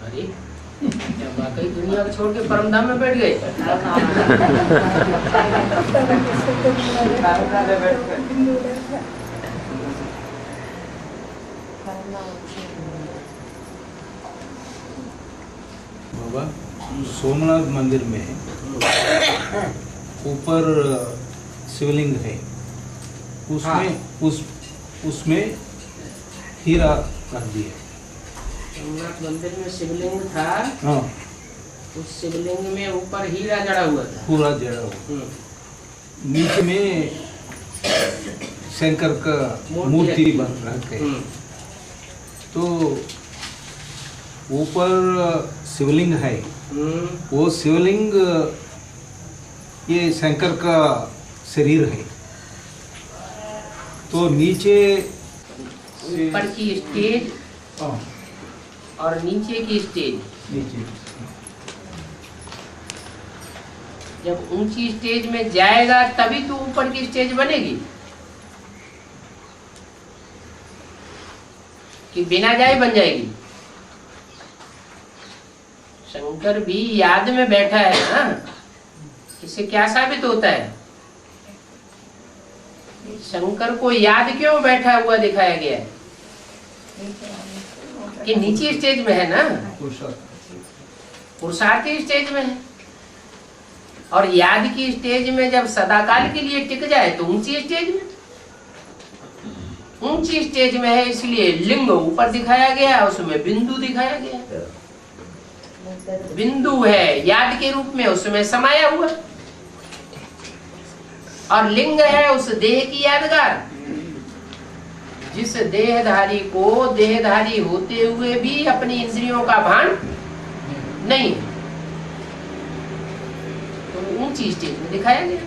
अरे क्या वाकई दुनिया को छोड़ के परम धाम में बैठ गए? बाबा सोमनाथ मंदिर में ऊपर शिवलिंग है, उसमें हीरा कर दिया। सोमनाथ मंदिर में शिवलिंग था। हाँ, उस शिवलिंग में ऊपर हीरा जड़ा हुआ था। पूरा जड़ा हुआ। नीचे में शंकर का मूर्ति बन रखे। तो ऊपर शिवलिंग है, वो शिवलिंग ये शंकर का शरीर है। तो नीचे ऊपर की स्टेज और नीचे की स्टेज, नीचे जब ऊंची स्टेज में जाएगा तभी तो ऊपर की स्टेज बनेगी, कि बिना जाए बन जाएगी। शंकर भी याद में बैठा है ना, इससे क्या साबित होता है? शंकर को याद क्यों बैठा हुआ दिखाया गया है? कि नीचे स्टेज में है ना, पुरुषार्थ की स्टेज में है। और याद की स्टेज में जब सदाकाल के लिए टिक जाए तो ऊंची स्टेज में, ऊंची स्टेज में है, इसलिए लिंग ऊपर दिखाया गया, उसमें बिंदु दिखाया गया। बिंदु है याद के रूप में, उसमें समाया हुआ, और लिंग है उस देह की यादगार, जिस देहधारी को देहधारी होते हुए भी अपनी इंद्रियों का भान नहीं, तो ऊंची स्टेज में दिखाया गया।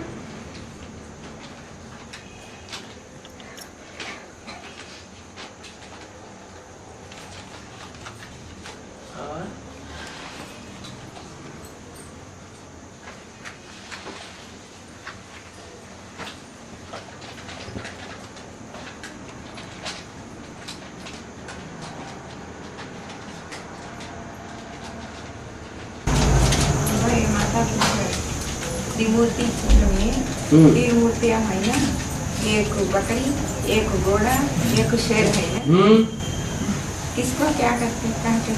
मूर्ति चित्र में 3 मूर्तियां है ना, एक बकरी, एक घोड़ा, एक शेर है ना। किसको क्या करते हैं?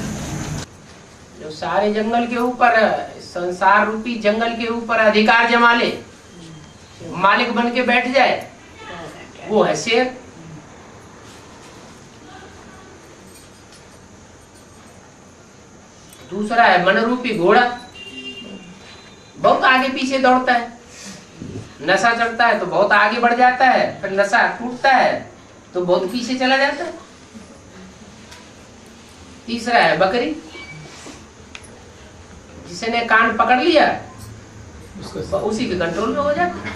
जो सारे जंगल के ऊपर, संसार रूपी जंगल के ऊपर अधिकार जमा ले, मालिक बन के बैठ जाए, वो है शेर। दूसरा है मन रूपी घोड़ा, बहुत आगे पीछे दौड़ता है, नशा चढ़ता है तो बहुत आगे बढ़ जाता है, फिर नशा टूटता है तो बहुत पीछे चला जाता है। तीसरा है बकरी, जिसने कान पकड़ लिया उसी के कंट्रोल में हो जाता है।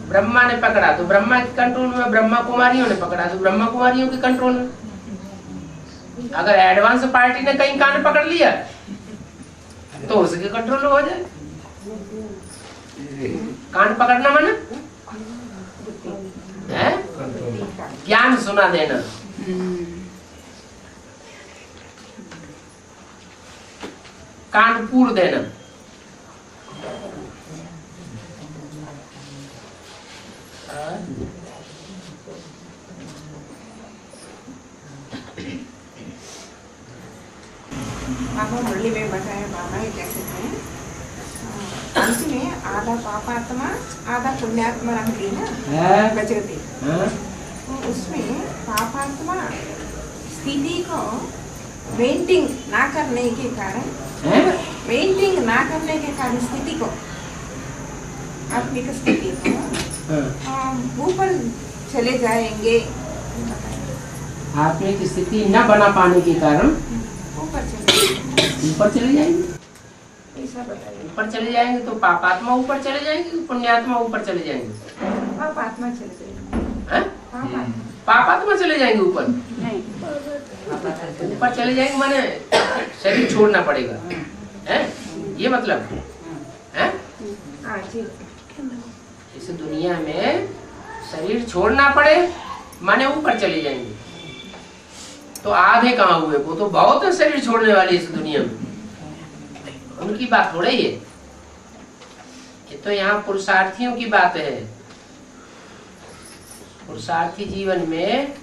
ब्रह्मा ने पकड़ा तो ब्रह्मा के कंट्रोल में, ब्रह्मा कुमारियों ने पकड़ा तो ब्रह्मा कुमारियों के कंट्रोल में। अगर एडवांस पार्टी ने कहीं कान पकड़ लिया तो उसके कंट्रोल में हो जाए। कान पकड़ना माना है ज्ञान सुना देना। कान पूर देना। बाबा मुरली में बताया बाबा ये कैसे थे, अंत में आधा पापात्मा आधा पुण्यात्मा रहती ना बचती। तो उसमें पापात्मा स्थिति को मेंटेन ना करने के कारण, मेंटेन ना करने के कारण स्थिति को, आत्मिक स्थिति को ऊपर चले जाएंगे। आत्मिक स्थिति न बना पाने के कारण ऊपर चले जाएंगे। ऐसा बताइए। ऊपर चले जाएंगे तो पापात्मा ऊपर चले जाएंगे, पुण्यात्मा ऊपर चले जाएंगे। पापात्मा चले जाएंगे। पापात्मा चले जाएंगे ऊपर, नहीं ऊपर चले जाएंगे माने शरीर छोड़ना पड़ेगा, है ये मतलब है। इस दुनिया में शरीर छोड़ना पड़े माने ऊपर चले जाएंगे। तो आधे कहाँ हुए? वो तो बहुत है शरीर छोड़ने वाले इस दुनिया में, उनकी बात थोड़ा ही है। ये तो यहाँ पुरुषार्थियों की बात है। पुरुषार्थी जीवन में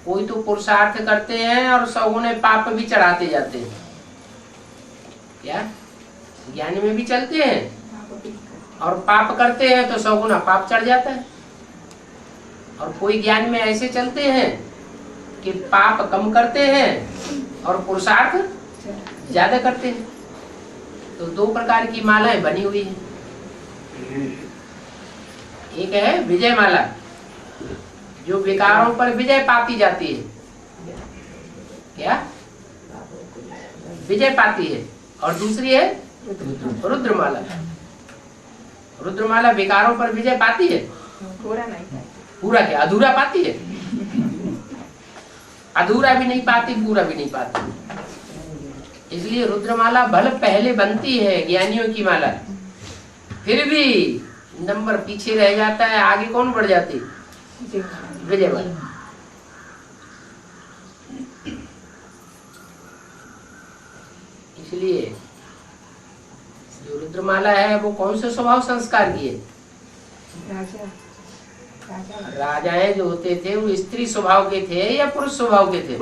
कोई तो पुरुषार्थ करते हैं और सगुने पाप भी चढ़ाते जाते हैं। क्या ज्ञान में भी चलते हैं और पाप करते हैं तो सगुना पाप चढ़ जाता है। और कोई ज्ञान में ऐसे चलते हैं कि पाप कम करते हैं और पुरुषार्थ ज्यादा करते हैं। तो दो प्रकार की मालाएं बनी हुई है। एक है विजय माला, जो विकारों पर विजय पाती जाती है। क्या विजय पाती है। और दूसरी है रुद्रमाला। रुद्रमाला विकारों पर विजय पाती है, पूरा नहीं, पूरा क्या अधूरा पाती है। अधूरा भी नहीं पाती, पूरा भी नहीं पाती। इसलिए रुद्रमाला भले पहले बनती है ज्ञानियों की माला, फिर भी नंबर पीछे रह जाता है, आगे कौन बढ़ जाती? विजय माला। इसलिए जो रुद्रमाला है वो कौन से स्वभाव संस्कार की है? राजा राजा राजाएं जो होते थे वो स्त्री स्वभाव के थे या पुरुष स्वभाव के थे?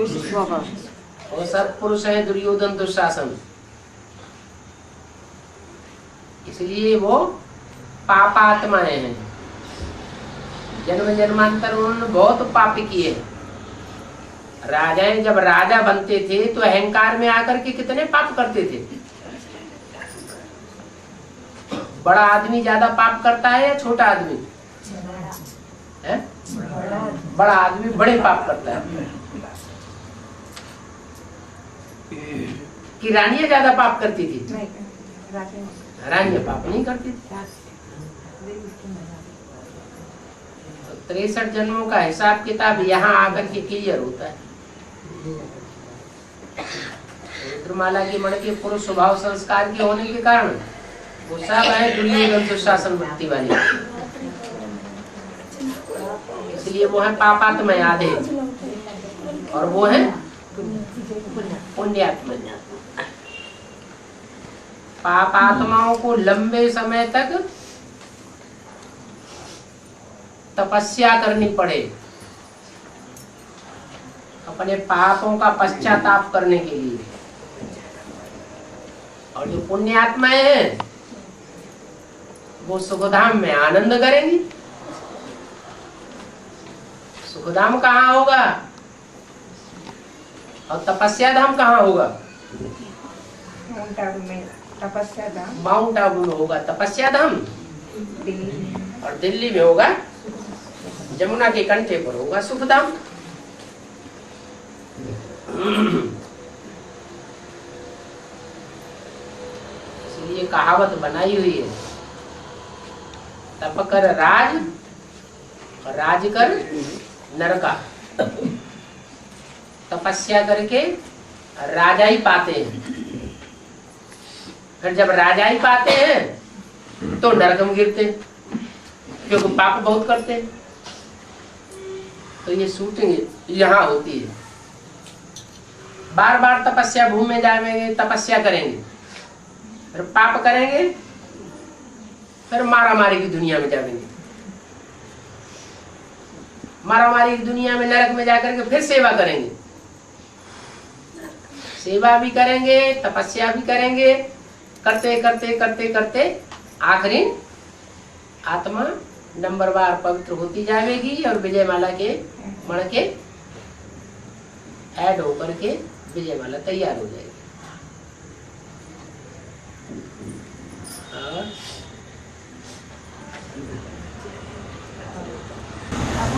वो सब पुरुष हैं, दुर्योधन दुशासन। इसलिए वो पापात्माएं हैं। जन्म जन्मांतर उन्होंने बहुत पाप किए। राजाएं जब राजा बनते थे तो अहंकार में आकर के कितने पाप करते थे। बड़ा आदमी ज्यादा पाप करता है या छोटा आदमी है? बड़ा आदमी बड़े पाप करता है। कि रानियां ज्यादा पाप करती थी? नहीं, रानियां पाप नहीं करती थी। 63 जन्मों का हिसाब किताब यहाँ आकर के क्लियर होता है। रुद्रमाला की मण के पुरुष स्वभाव संस्कार के होने के कारण वो सब है दुर्योधन दुशासन वृत्ति वाले। इसलिए वो है पापात्मा आधे और वो है पुण्यात्मा। पापात्माओं को लंबे समय तक तपस्या करनी पड़े अपने पापों का पश्चाताप करने के लिए। और जो पुण्यात्माएं हैं वो सुखधाम में आनंद करेंगी। सुखधाम कहाँ होगा और तपस्या धाम कहाँ होगा? माउंट आबू में तपस्या धाम, माउंट आबू में होगा तपस्या धाम, दिल्ली और दिल्ली में होगा जमुना के कंठे पर होगा सुखधाम। इसलिए कहावत बनाई हुई है, तप कर राज और राज कर नरका। तपस्या करके राजा ही पाते हैं, फिर जब राजा ही पाते हैं तो नरक में गिरते हैं, क्योंकि पाप बहुत करते हैं। तो ये शूटिंग यहाँ होती है। बार बार तपस्या भूमि में जाएंगे, तपस्या करेंगे, फिर पाप करेंगे, फिर मारामारी की दुनिया में जाएंगे। मारामारी की दुनिया में नरक में जाकर के फिर सेवा करेंगे। सेवा भी करेंगे, तपस्या भी करेंगे, करते करते करते करते आखिरी आत्मा नंबरवार पवित्र होती जाएगी और विजय माला के मण के ऐड होकर के विजय माला तैयार हो जाएगी। और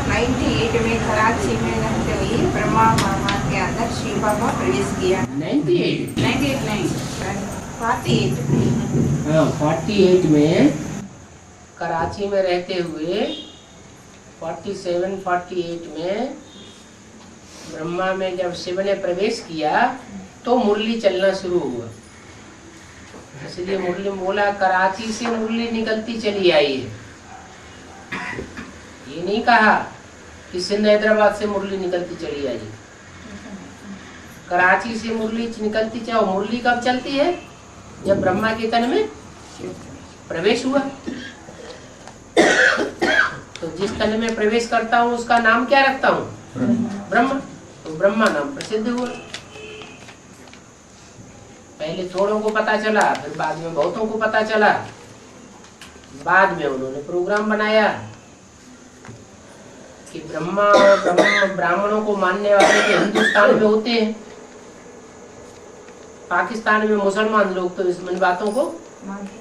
98 में कराची में रहते हुए ब्रह्मा मामा के अंदर शिव बाबा प्रवेश किया। 98 नहीं 48 में कराची में रहते हुए 47-48 में ब्रह्मा में जब शिव ने प्रवेश किया तो मुरली चलना शुरू हुआ। इसलिए मुरली बोला कराची से मुरली निकलती चली आई है। ये नहीं कहा कि सिंध हैदराबाद से मुरली निकलती चली आई है। कराची से मुरली निकलती चाहे मुरली कब चलती है? जब ब्रह्मा के तन में प्रवेश हुआ। तो जिस तन में प्रवेश करता हूँ उसका नाम क्या रखता हूँ? ब्रह्मा। तो ब्रह्मा नाम प्रसिद्ध हुआ। पहले थोड़ों को पता चला, फिर बाद में बहुतों को पता चला। बाद में उन्होंने प्रोग्राम बनाया कि ब्रह्मा ब्राह्मणों को मानने वाले तो हिंदुस्तान में होते हैं, पाकिस्तान में मुसलमान लोग तो इन बातों को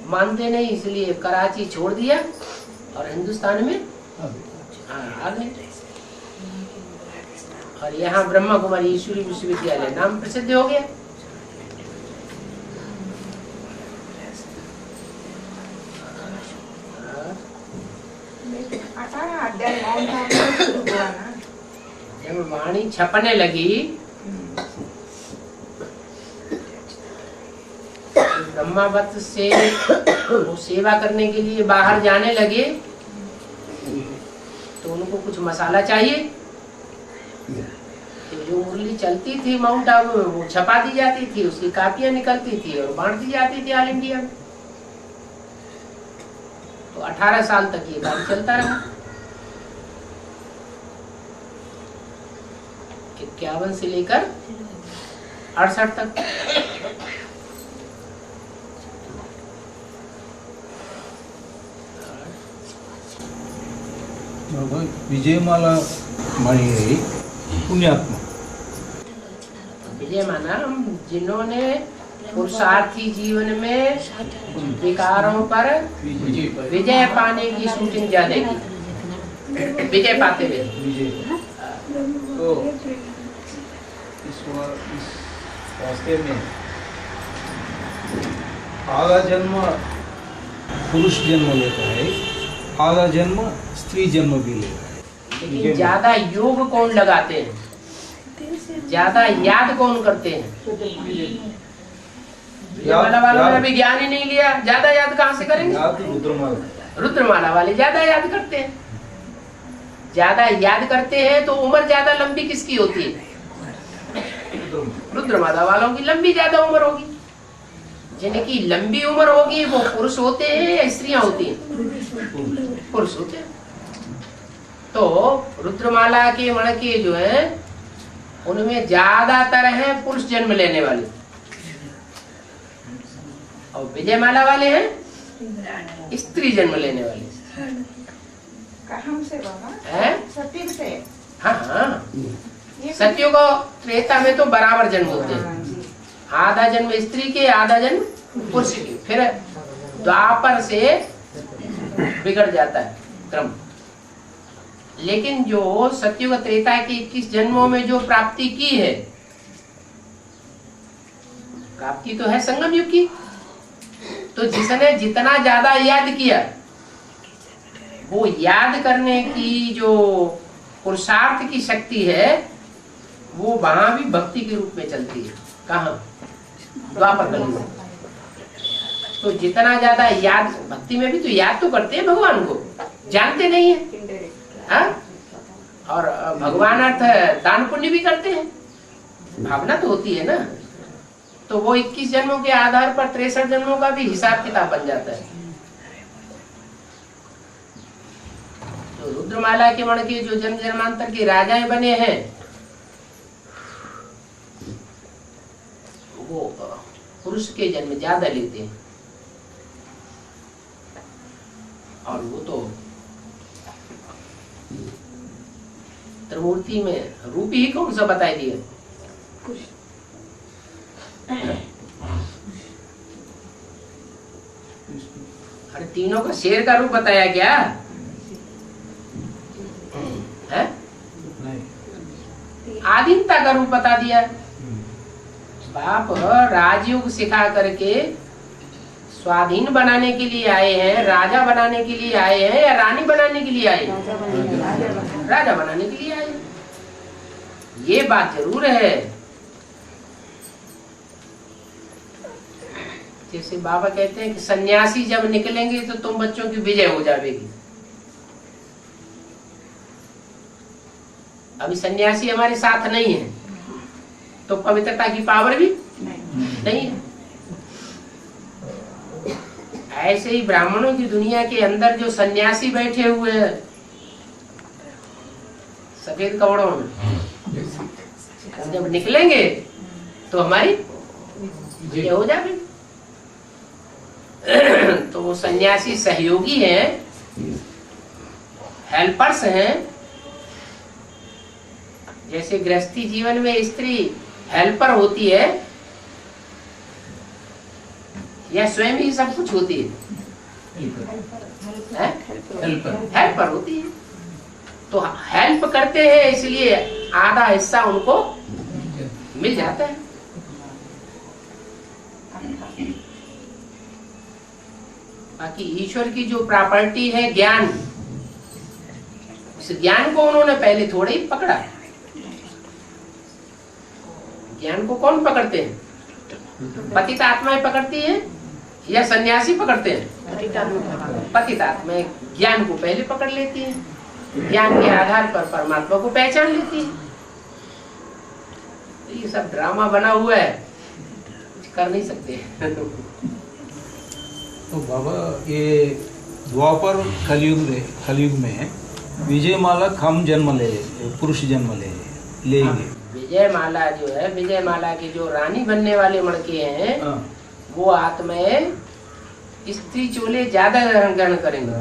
मानते नहीं, इसलिए कराची छोड़ दिया और हिंदुस्तान में आ गए। और यहाँ ब्रह्मा कुमारी ईश्वरी विश्वविद्यालय नाम प्रसिद्ध हो गया। जब वाणी छपने लगी, ब्रह्मावत से वो सेवा करने के लिए बाहर जाने लगे, तो उनको कुछ मसाला चाहिए। तो जो मुरली चलती थी माउंट आबू में वो छपा दी जाती थी, उसकी कापियां निकलती थी और बांट दी जाती थी ऑल इंडिया में। तो 18 साल तक ये काम चलता रहा। 51 से लेकर 68 तक। विजयमाला मणि है पुण्यात्मा। विजयमाला जिन्होंने पुरुषार्थी जीवन में विकारों पर विजय पाने की शूटिंग ज्यादा की, विजय पाते हुए। तो इस रास्ते में आधा जन्म पुरुष जन्म लेता है, आधा जन्म स्त्री जन्म भी लेता है। लेकिन ज्यादा योग कौन लगाते हैं, ज्यादा याद कौन करते हैं? विजयमाला वालों ने भी ज्ञान ही नहीं लिया, ज्यादा याद कहाँ से करेंगे? रुद्रमाला वाले ज्यादा याद करते हैं। ज्यादा याद करते हैं तो उम्र ज्यादा लंबी किसकी होती है? रुद्रमाला वालों की लंबी ज्यादा उम्र होगी। जिनकी लंबी उम्र होगी वो पुरुष होते हैं या स्त्रियां होती हैं? पुरुष होते हैं। तो रुद्रमाला के मण के जो है उनमें ज्यादातर है पुरुष जन्म लेने वाले, और विजयमाला वाले हैं स्त्री जन्म लेने वाले। कहाँ से बाबा? सत्युग से। हाँ हाँ, सत्युग और त्रेता में तो बराबर जन्म होते हैं, आधा जन्म स्त्री के आधा जन्म पुरुष के। फिर द्वापर से बिगड़ जाता है क्रम। लेकिन जो सत्युग त्रेता के 21 जन्मों में जो प्राप्ति की है, प्राप्ति तो है संगम युग की। तो जिसने जितना ज्यादा याद किया, वो याद करने की जो पुरुषार्थ की शक्ति है वो वहां भी भक्ति के रूप में चलती है। कहाँ? द्वापर कलयुग में। तो जितना ज्यादा याद, भक्ति में भी तो याद तो करते हैं भगवान को, जानते नहीं है। हाँ? और भगवान अर्थ दान पुण्य भी करते हैं, भावना तो होती है ना। तो वो 21 जन्मों के आधार पर 63 जन्मों का भी हिसाब किताब बन जाता है। तो रुद्रमाला के मण के जो जन्म जन्मांतर के राजाएं बने हैं वो पुरुष के जन्म ज्यादा लेते हैं। और वो तो त्रिमूर्ति में रूप ही कौन सा बताई दिया? अरे तीनों का शेर का रूप बताया क्या है? आदिमता का रूप बता दिया। बाप राजयोग सिखा करके स्वाधीन बनाने के लिए आए हैं, राजा बनाने के लिए आए हैं या रानी बनाने के लिए आए हैं? राजा बनाने के लिए आए हैं। ये बात जरूर है। जैसे बाबा कहते हैं कि सन्यासी जब निकलेंगे तो तुम बच्चों की विजय हो जाएगी। अभी सन्यासी हमारे साथ नहीं है, तो पवित्रता की पावर भी नहीं है। ऐसे ही ब्राह्मणों की दुनिया के अंदर जो सन्यासी बैठे हुए हैं सफेद कपड़ों में, जब निकलेंगे तो हमारी ये हो जाएगी। तो वो सन्यासी सहयोगी हैं, हेल्पर्स हैं। जैसे गृहस्थी जीवन में स्त्री हेल्पर होती है या स्वयं ही सब कुछ होती है, हेल्पर होती है। तो हेल्प करते हैं इसलिए आधा हिस्सा उनको मिल जाता है। बाकी ईश्वर की जो प्रॉपर्टी है ज्ञान, उस ज्ञान को उन्होंने पहले थोड़े ही पकड़ा। ज्ञान को कौन पकड़ते हैं? पतित आत्माएं पकड़ती हैं या सन्यासी पकड़ते हैं? पतित आत्माएं ज्ञान को पहले पकड़ लेती हैं, ज्ञान के आधार पर परमात्मा को पहचान लेती है। तो ये सब ड्रामा बना हुआ है, कुछ कर नहीं सकते। तो बाबा ये द्वापर कलयुग में विजयमाला कम जन्म ले, पुरुष जन्म लेंगे। विजयमाला जो है, विजयमाला की जो रानी बनने वाले मड़के हैं, वो आत्माएं स्त्री चोले ज्यादा ग्रहण करेंगे।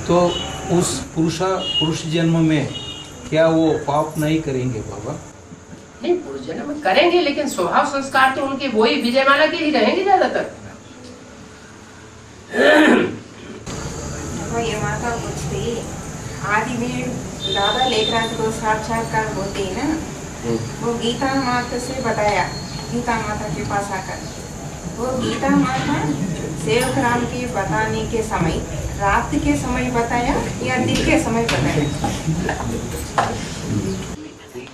तो उस पुरुष जन्म में क्या वो पाप नहीं करेंगे बाबा? नहीं, पुरुष जन्म में करेंगे, लेकिन स्वभाव संस्कार तो उनके वही विजयमाला के ही रहेंगे ज्यादातर। ये माता पूछती आदि में दादा लेखराज को साक्षात्कार होते ही ना, वो गीता माता से बताया, गीता माता के पास आकर वो गीता माता सेवक राम के बताने के समय रात के समय बताया या दिन के समय बताया?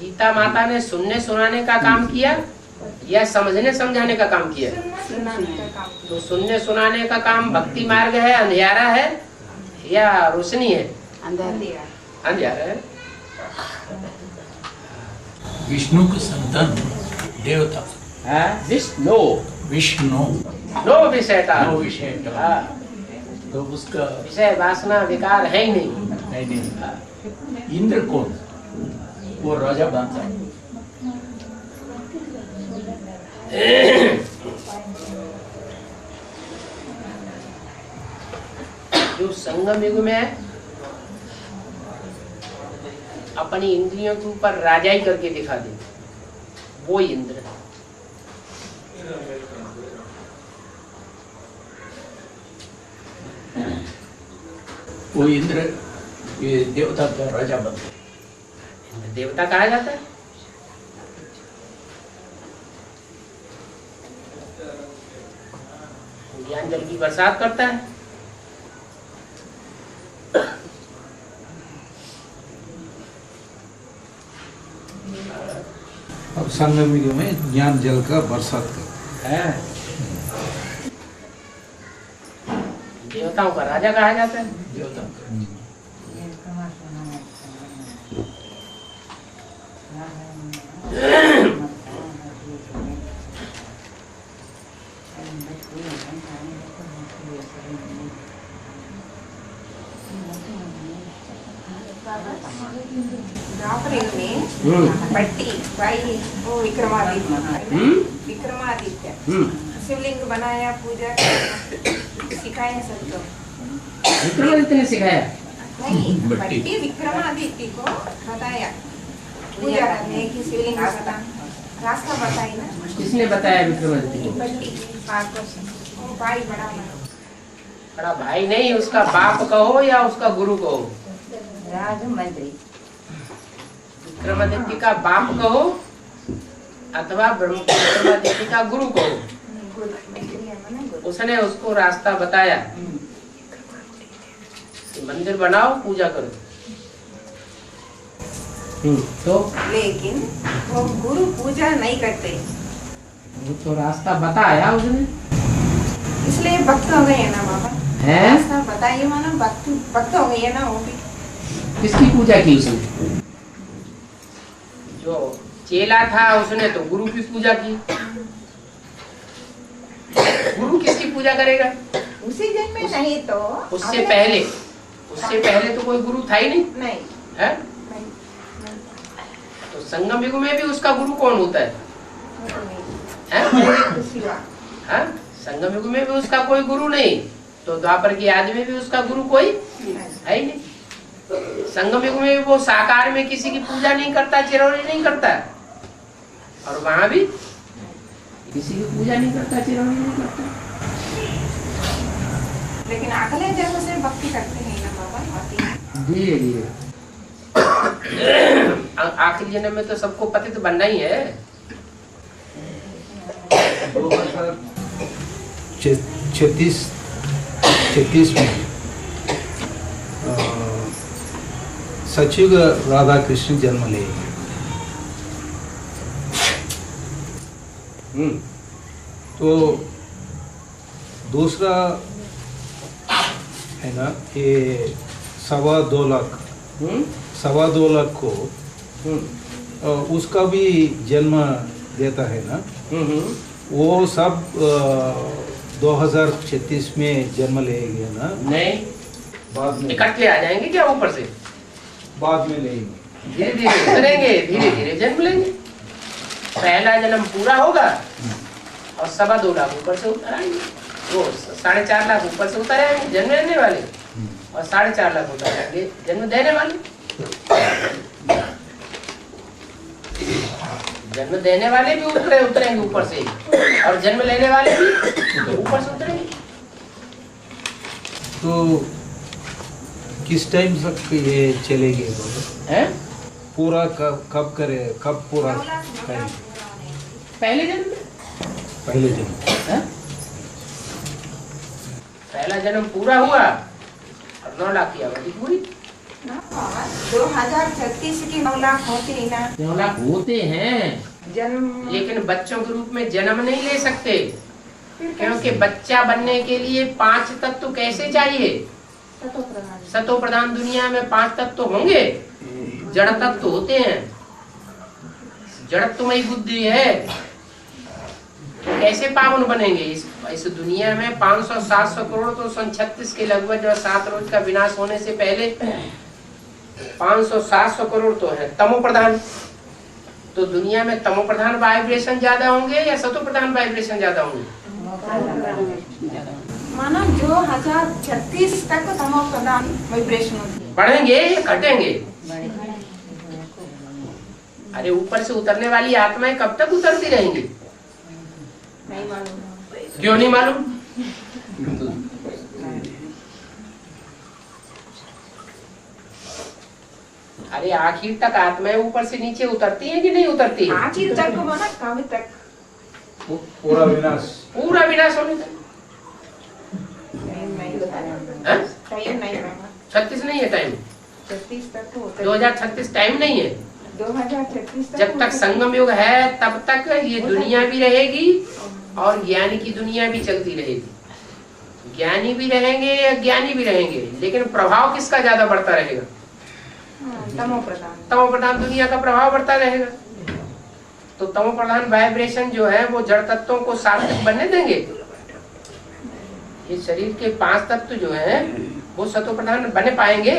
गीता माता ने सुनने सुनाने का काम किया या समझने समझाने का काम किया? सुनाने का काम। तो सुनने सुनाने का काम भक्ति मार्ग है, अंधियारा है या रोशनी है? अंधियारा है। विष्णु का संतान देवता है विष्णु। नो विषयता। तो उसका विषय वासना विकार है ही नहीं। नहीं। इंद्र कौन? वो राजा बनता है। जो संगम युग में अपनी इंद्रियों के ऊपर राजाई करके दिखा दे, वो इंद्र। वो इंद्र ये देवता का राजा बनता है। देवता कहा जाता है। ज्ञान जल की बरसात करता है। अब संगम युग में ज्ञान जल का बरसात कर है। देवताओं का राजा कहा जाता है। देवता पट्टी भाई वो विक्रमादित्य शिवलिंग बनाया, पूजा सिखाया सबको। विक्रमादित्य ने सिखाया? नहीं, पट्टी विक्रमादित्य को बताया पूजा करने की, शिवलिंग का रास्ता बताई ना। किसने बताया विक्रमादित्य को? पट्टी वो भाई बड़ा भाई नहीं, उसका बाप कहो या उसका गुरु कहो? राजमंत्री विक्रमादित्य का बाप कहो अथवा विक्रमादित्य का गुरु कहो, उसने उसको रास्ता बताया। मंदिर बनाओ, पूजा करो। तो लेकिन वो गुरु पूजा नहीं करते। वो तो रास्ता बताया उसने, इसलिए भक्त हो गए ना बाबा। है? रास्ता बताइए माना भक्त हो गए ना वो भी। किसकी पूजा की उसने? जो चेला था उसने तो गुरु की पूजा की। गुरु किसकी पूजा करेगा? उसी जन्म में नहीं तो उससे पहले तो कोई गुरु था ही नहीं नहीं है। नहीं, तो संगम युग में भी उसका गुरु कौन होता है? शिवा। हाँ? संगम युग में भी उसका कोई गुरु नहीं, तो द्वापर की आदि में भी उसका गुरु कोई है ही नहीं। संगम युग में भी वो साकार में किसी की पूजा नहीं करता, चिरौरी नहीं करता, और वहां भी किसी की पूजा नहीं करता, चिरौरी नहीं करता। लेकिन अगले जन्म से भक्ति करते हैं ना बाबा, धीरे धीरे आखिरी जन्म में तो सबको पतित बनना ही है। 36 में सचिव राधा कृष्ण जन्म लेंगे। तो दूसरा है ना ये 2.25 लाख, 2.25 लाख को उसका भी जन्म देता है ना। वो सब 2036 में जन्म लेंगे ना? नहीं, बाद में इकट्ठे आ जाएंगे क्या ऊपर से? बाद में लेंगे, धीरे धीरे उतरेंगे, धीरे धीरे जन्म लेंगे। पहला जन्म पूरा होगा और 2.25 लाख ऊपर से उतर आएंगे। वो 4.5 लाख ऊपर से उतर आएंगे जन्म लेने वाले, और 4.5 लाख उतर आएंगे जन्म देने वाले। जन्म देने वाले भी उतरेंगे ऊपर से, और जन्म लेने वाले भी ऊपर से उतरेंगे। तो किस टाइम तक ये चलेगी हैं? पूरा कब करे, कब पूरा करें? पहले जन्म में? पहले जन्म। हैं? पहला जन्म पूरा हुआ और 9 लाख की अवधि पूरी। 2036 की 9 लाख होते हैं ना। 9 लाख होते हैं, जन्म लेकिन बच्चों के रूप में जन्म नहीं ले सकते, फिर क्योंकि बच्चा बनने के लिए 5 तत्व कैसे चाहिए? सतो प्रधान दुनिया में 5 तत्व होंगे, जड़ तत्व होते हैं। जड़त्वमयी बुद्धि है, कैसे पावन बनेंगे? इस दुनिया में 500-700 करोड़ तो 36 के लगभग जो 7 रोज का विनाश होने से पहले 500-700 करोड़ तो है तमो प्रधान। तो दुनिया में तमो प्रधान वाइब्रेशन ज्यादा होंगे या सतो प्रधान वाइब्रेशन ज्यादा होंगे? माना 2036 तक तमो प्रधान वाइब्रेशन बढ़ेंगे या घटेंगे? अरे ऊपर से उतरने वाली आत्माएं कब तक उतरती रहेंगी? नहीं मालूम। क्यों नहीं मालूम? अरे आखिर तक आत्माएं ऊपर से नीचे उतरती हैं कि नहीं उतरती है? आखिर तक माना कब तक? पूरा विनाश, पूरा विनाश होने तक। नहीं बताया। हैं? टाइम नहीं बाबा। 36 नहीं है टाइम, 36 तक होता है। 2036 टाइम नहीं है। 2036 तक जब तक संगम युग है तब तक ये दुनिया भी रहेगी और ज्ञानी की दुनिया भी चलती रहेगी। ज्ञानी भी रहेंगे, अज्ञानी भी रहेंगे, लेकिन प्रभाव किसका ज्यादा बढ़ता रहेगा? तमो प्रधान। तमो प्रधान दुनिया का प्रभाव बढ़ता रहेगा। तो तमो प्रधान वाइब्रेशन जो है वो जड़ तत्वों को सात्विक बनने देंगे। ये शरीर के 5 तत्व जो है वो सतो प्रधान बने पाएंगे?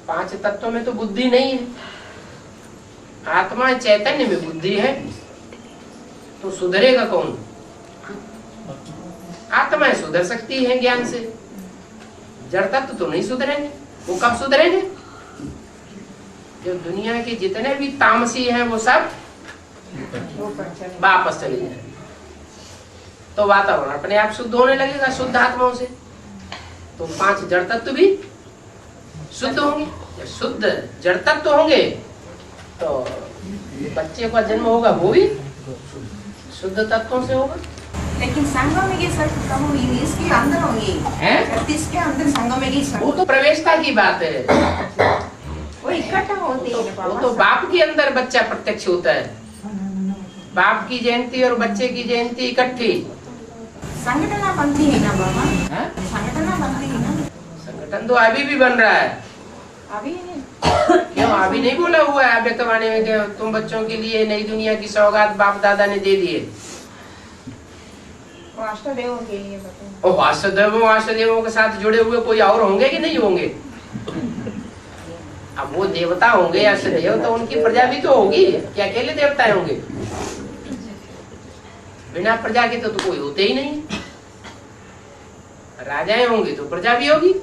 5 तत्वों में तो बुद्धि नहीं है। आत्मा चैतन्य में बुद्धि है, तो सुधरेगा कौन? आत्माएं सुधर सकती है ज्ञान से, जड़ तत्व तो नहीं सुधरेंगे। वो कब सुधरेंगे? जब दुनिया के जितने भी तामसी हैं वो सब वापस चले जाए, तो वातावरण अपने आप शुद्ध होने लगेगा शुद्ध आत्माओं से। तो 5 जड़ तत्व भी शुद्ध होंगे। जब शुद्ध जड़ तत्व होंगे तो बच्चे का जन्म होगा वो भी शुद्ध तत्वों से होगा। लेकिन संगम में ये सब कम हुई, इसके अंदर होंगी। 36 के अंदर संगम में वो तो प्रवेशता की बात है। वो इकट्ठा होते हैं वो तो बाप के अंदर बच्चा प्रत्यक्ष होता है। बाप की जयंती और बच्चे की जयंती इकट्ठी। संगठना बनती है ना बाबा? हाँ? संगठना बनती है ना? संगठन तो अभी भी बन रहा है। अभी क्यों अभी नहीं बोला हुआ है अभी कमाने में कि तुम बच्चों के लिए नई दुनिया की सौगात बाप दादा ने दे दिए? अष्टदेवों के लिए बताओ। ओ अष्टदेवों के साथ जुड़े हुए कोई और होंगे कि नहीं होंगे? अब वो देवता होंगे अष्टदेव तो उनकी प्रजा भी तो होगी, क्या अकेले देवता होंगे? बिना प्रजा के तो कोई होते ही नहीं। राजाएं होंगी तो प्रजा भी होगी।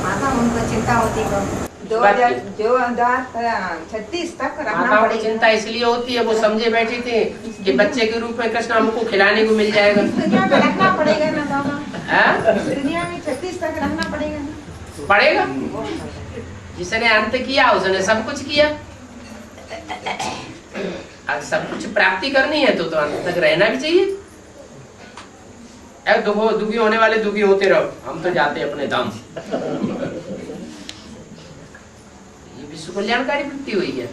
माता उनको चिंता होती है 2036 तक रहना माताओं को पड़ेगा। चिंता इसलिए होती है, वो समझे बैठी थी कि बच्चे के रूप में कृष्ण हमको खिलाने को मिल जाएगा। दुनिया में रहना पड़ेगा ना बाबा, हाँ? दुनिया में 36 तक रहना पड़ेगा ना। पड़ेगा। जिसने अंत किया उसने सब कुछ किया। अब सब कुछ प्राप्ति करनी है तो अंत तक रहना भी चाहिए। दुखी होने वाले दुखी होते रहो, हम तो जाते अपने धाम। ये विश्व कल्याणकारी वृत्ति हुई है।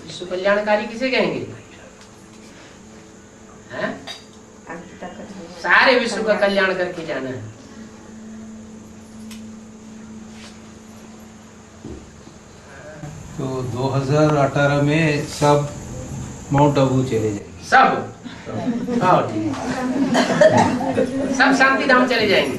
विश्व कल्याणकारी किसे कहेंगे? हैं? सारे विश्व का कल्याण करके जाना है। तो 2018 में सब माउंट आबू चले जाएंगे। सब और सब शांति धाम चले जाएंगे।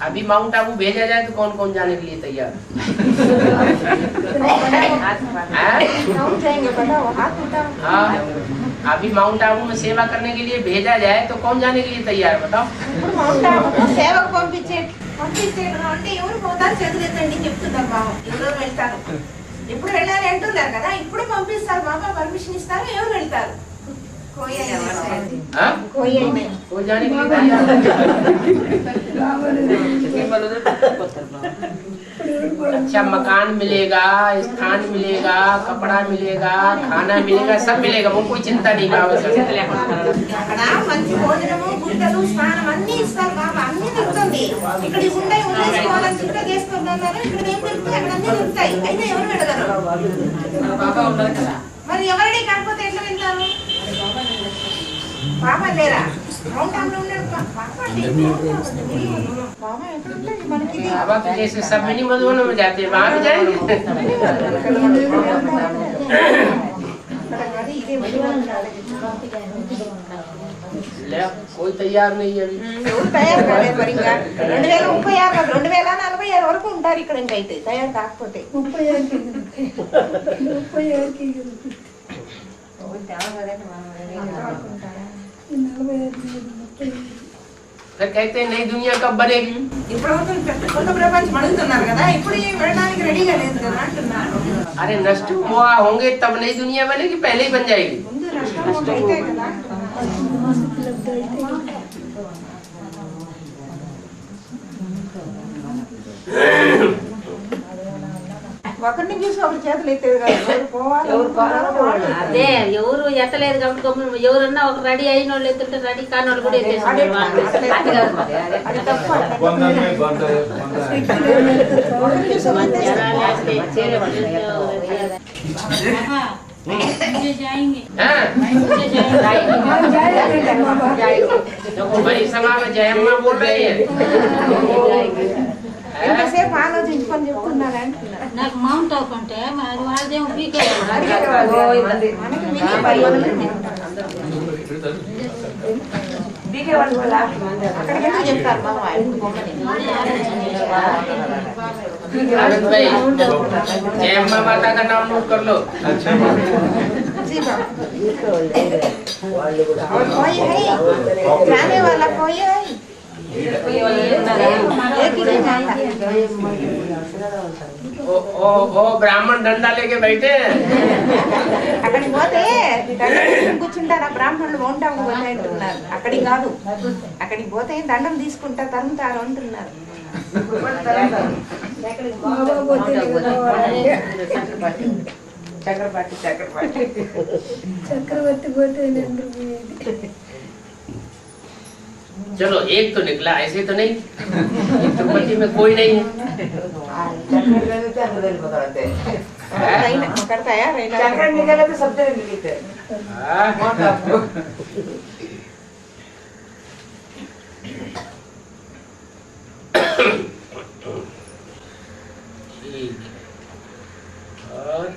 अभी माउंट आबू भेजा जाए तो कौन कौन जाने के लिए तैयार? हम जाएंगे, बताओ, हाथ उठाओ। हाँ, अभी माउंट आबू में सेवा करने के लिए भेजा जाए तो कौन जाने के लिए तैयार बताओ? माउंट आबू సేవకు పంపించేటంటే ఎవరు పోతారు చదివేతండి చెప్తున్నారు బాబు. ఎవరు వెళ్తారు? ఇప్పుడు వెళ్ళాలి అంటున్నారు కదా, ఇప్పుడు పంపిస్తారు బాబా, పర్మిషన్ ఇస్తారు, ఎవరు వెళ్తారు? कोई जाने के लिए तैयार? अच्छा मकान मिलेगा, स्थान मिलेगा, कपड़ा मिलेगा, खाना मिलेगा, सब मिलेगा, वो कोई चिंता नहीं का అక్కడ మంచి భోజనము, గుడ్డలు, స్నానం అన్ని ఇస్తారు బాబా, అన్ని దొరుకుతుంది. ఇక్కడ ఉండే ఉండేసుకోవాలని చిక్క చేస్తున్నారు, ఇక్కడ ఏం దొరుకుతాయి? అక్కడ అన్ని దొరుకుతాయి. అయితే ఎవరు వెళ్ళగలరు? మరి ఎవరిని కాకపోతే ఎట్లా వెళ్తారు? బాబా లేరా? మౌంట్ ఆబూలో ఉన్నాడు బాబా. బాబా ఎక్కడ ఉంటాయి మనకి? बाबा तो जैसे सब मिनी मधुबन में जाते हैं वहाँ भी जाएंगे। ले कोई तैयार नहीं है अभी। ఎవరు తయారు కాలేదు మరి ఇంకా 2036 2046 వరకు ఉంటారు ఇక్కడ. ఇంకైతే తయారు కాకపోతే फिर कहते हैं नई दुनिया कब बनेगी? ఇప్పుడు కొత్త ప్రపంచం అడుగుతున్నారు కదా, ఇప్పుడు వెళ్ళడానికి రెడీగా లేదు కదా అంటున్నారు. अरे नष्ट हुआ होंगे तब नई दुनिया बनेगी, पहले ही बन जाएगी। ముందు నష్టం అయితే కదా. ఒకరిని చూసి ఒకరి చేతులు ఎత్తేది కదా, ఎవరు పోవాలి అదే ఎవరు ఎత్తలేదు కాబట్టి గమ్మున ఎవరన్నా ఒక రెడీ అయిన వాళ్ళు ఎత్తుంటే రెడీ కాని వాళ్ళు కూడా ఎత్తేస్తున్నారు. అది తప్పు. देखो बड़ी सभा में जय अम्मा बोल रही है। ఎంతసేపు ఆలోచించుకొని చెప్తున్నారు అంటున్నారు. నాకు మౌంట్ ఆబూ అంటే మరి వాళ్ళదేమో పీకే మనకి మినీ అక్కడికి ఎందుకు చెప్తారు బాబా? आनंद भाई जय अम्मा माता का नाम नोट कर लो। अच्छा जी बाबा। और कोई है जाने वाला कोई है? एक ही ओ ब्राह्मण डंडा लेके बैठे हैं। అక్కడికి పోతే దండం తీసుకుని కూర్చుంటారా బ్రాహ్మణులు ఉంటాము పోతే అంటున్నారు. అక్కడికి కాదు, అక్కడికి పోతే దండం తీసుకుంటా తరుముతారు అంటున్నారు. చక్రవర్తి పోతే चलो एक तो निकला, ऐसे तो नहीं। तिरुपति में कोई नहीं है। पकड़ताया ठीक और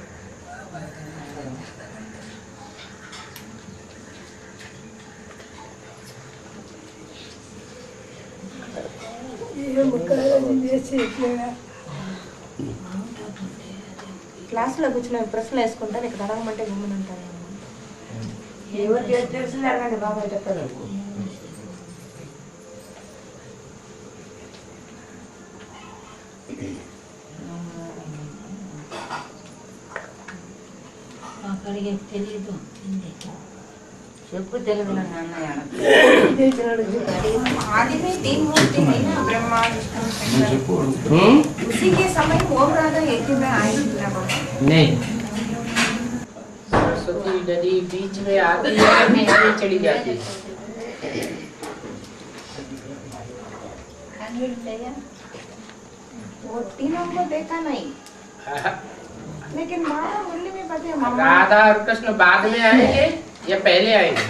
క్లాస్ లో కూర్చుని ప్రశ్నలు వేసుకుంటారు. ఇక్కడ అడగమంటే గమ్మున ఉంటారు. ఎవరికి తెలిసింది అడగండి బాబా చెప్తారు. అక్కడికి తెలియదు చెప్పు తెలుగు అన్నయ్య. आदि में तीन मूर्ति है ना, ब्रह्मा विष्णु शंकर। उसी के समय ओम राधा एक ही में आई थी ना बाबा। नहीं, सरस्वती नदी बीच में आती है, बीच में चली जाती है। वो तीनों को देखा नहीं, लेकिन मामा मुरली में पता है मामा राधा और कृष्ण बाद में आएंगे या पहले आएंगे?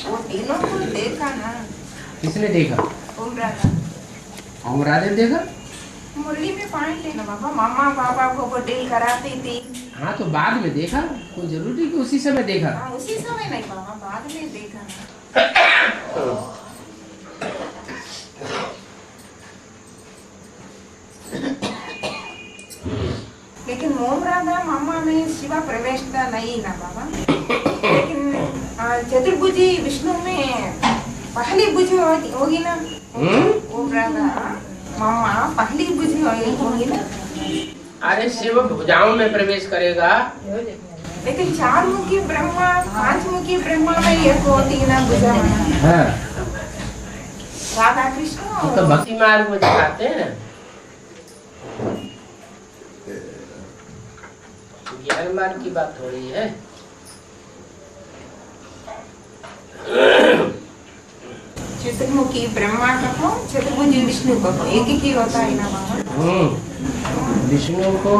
वो तीनों को देखा ना। किसने देखा? ओम राधा और राधे ने देखा? मुरली में पॉइंट है ना बाबा, मामा पापा को वो डील कराती थी। हाँ तो बाद में देखा, कोई जरूरी कि उसी समय देखा। हाँ, उसी समय नहीं बाबा, बाद में देखा ना। लेकिन ओम राधा मामा में शिवा प्रवेश था नहीं ना बाबा। लेकिन चतुर्भुजी विष्णु में पहली भुज होगी ना। ओम राधा मामा पहली भुज होगी ना। अरे शिव भुजाओं में प्रवेश करेगा। लेकिन चार मुखी ब्रह्मा, पांच मुखी ब्रह्मा में एक होती ना भुजा। हाँ। राधा कृष्ण तो भक्ति मार्ग में दिखाते हैं। ज्ञान मार्ग की बात हो रही है। चतुर्मुखी ब्रह्मा कहो, चतुर्भुजी विष्णु कहो, एक ही होता है ना बाबा। विष्णु को